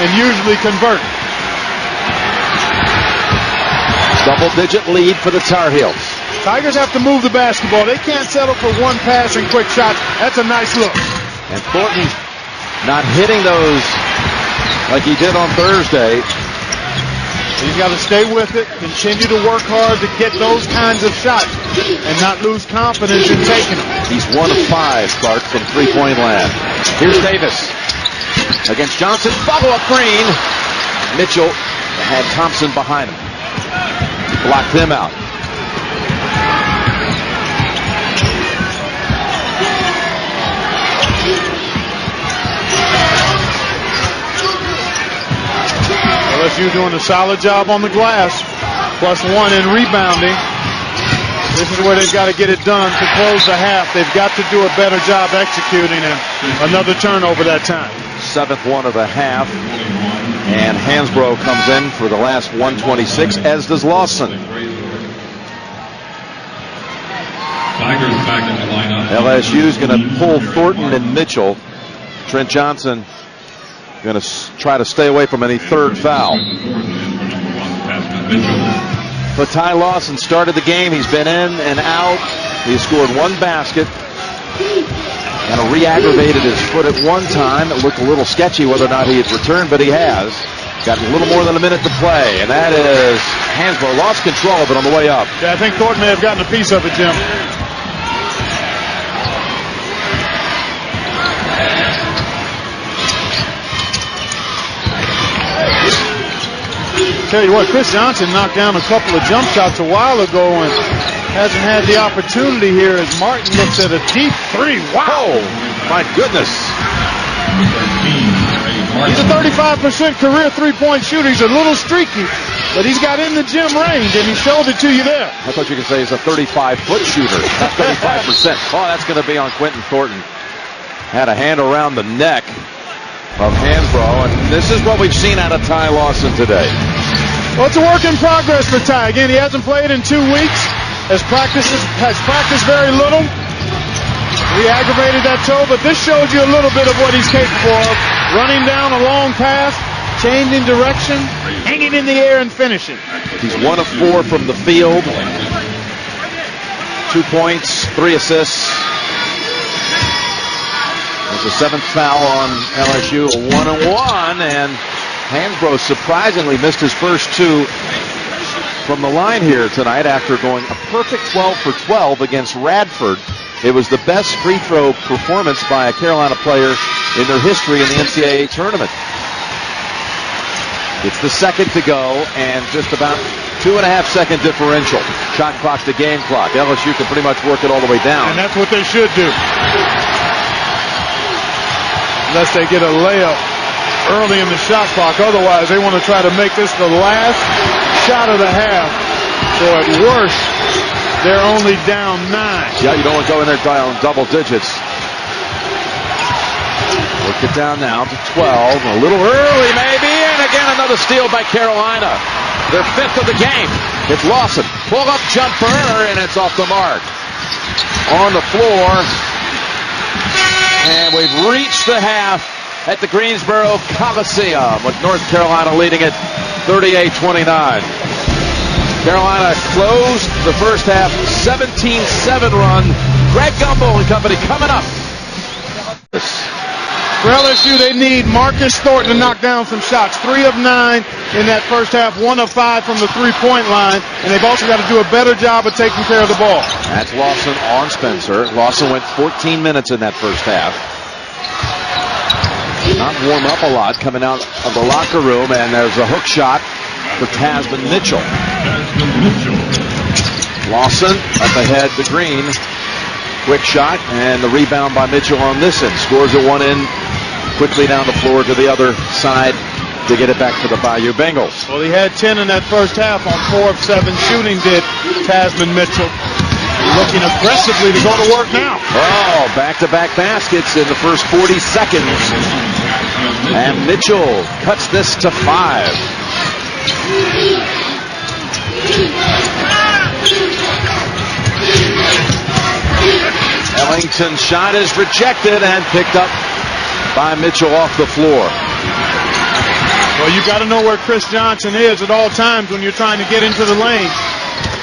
and usually convert. Double-digit lead for the Tar Heels. Tigers have to move the basketball. They can't settle for one pass and quick shots. That's a nice look. And Thornton not hitting those like he did on Thursday. He's got to stay with it, continue to work hard to get those kinds of shots and not lose confidence in taking them. He's 1 of 5, Clark, from three-point land. Here's Davis against Johnson. Follow-up Green. Mitchell had Thompson behind him. Blocked him out. LSU doing a solid job on the glass. +1 in rebounding. This is where they've got to get it done to close the half. They've got to do a better job executing, and another turnover that time. 7th one of the half. And Hansbrough comes in for the last 126, as does Lawson. Tigers back in the lineup. LSU's going to pull Thornton and Mitchell. Trent Johnson going to try to stay away from any third foul. But Ty Lawson started the game. He's been in and out. He scored 1 basket. And re-aggravated his foot at one time. It looked a little sketchy whether or not he had returned, but he has. Got a little more than a minute to play, and that is Hansbrough lost control of it on the way up. Yeah, I think Thornton may have gotten a piece of it, Jim. Tell you what, Chris Johnson knocked down a couple of jump shots a while ago and hasn't had the opportunity here as Martin looks at a deep 3. Wow! Oh, my goodness. He's a 35% career three-point shooter. He's a little streaky, but he's got in the gym range, and he showed it to you there. I thought you could say he's a 35-foot shooter, not 35%. Oh, that's going to be on Quentin Thornton. Had a hand around the neck of Hansbrough, and this is what we've seen out of Ty Lawson today. Well, it's a work in progress for Ty. Again, he hasn't played in 2 weeks. Has practiced very little. Re-aggravated that toe, but this showed you a little bit of what he's capable of. Running down a long pass, changing direction, hanging in the air and finishing. He's 1 of 4 from the field. 2 points, 3 assists. There's a 7th foul on LSU, a 1-and-1, and Hansbrough surprisingly missed his first 2 from the line here tonight after going a perfect 12 for 12 against Radford. It was the best free throw performance by a Carolina player in their history in the NCAA tournament. It's the 2nd to go and just about 2.5-second differential. Shot clock to game clock. LSU can pretty much work it all the way down. And that's what they should do. Unless they get a layup early in the shot clock. Otherwise, they want to try to make this the last shot of the half. So at worst, they're only down 9. Yeah, you don't want to go in there down double digits. Work it down now to 12. A little early, maybe. And again, another steal by Carolina. Their 5th of the game. It's Lawson. Pull-up jumper, and it's off the mark. On the floor. And we've reached the half at the Greensboro Coliseum with North Carolina leading it 38-29. Carolina closed the first half 17-7 run. Greg Gumbel and company coming up. For LSU, they need Marcus Thornton to knock down some shots. 3 of 9 in that first half, 1 of 5 from the three-point line, and they've also got to do a better job of taking care of the ball. That's Lawson on Spencer. Lawson went 14 minutes in that first half. Not warm up a lot coming out of the locker room, and there's a hook shot for Tasman Mitchell. Lawson up ahead to Green. Quick shot, and the rebound by Mitchell on this end. Scores at one end, quickly down the floor to the other side to get it back to the Bayou Bengals. Well, he had 10 in that first half on 4 of 7 shooting, did Tasman Mitchell. Looking aggressively to go to work now. Oh, back-to-back baskets in the first 40 seconds. And Mitchell cuts this to 5. Ellington's shot is rejected and picked up by Mitchell off the floor. you got to know where Chris Johnson is at all times when you're trying to get into the lane.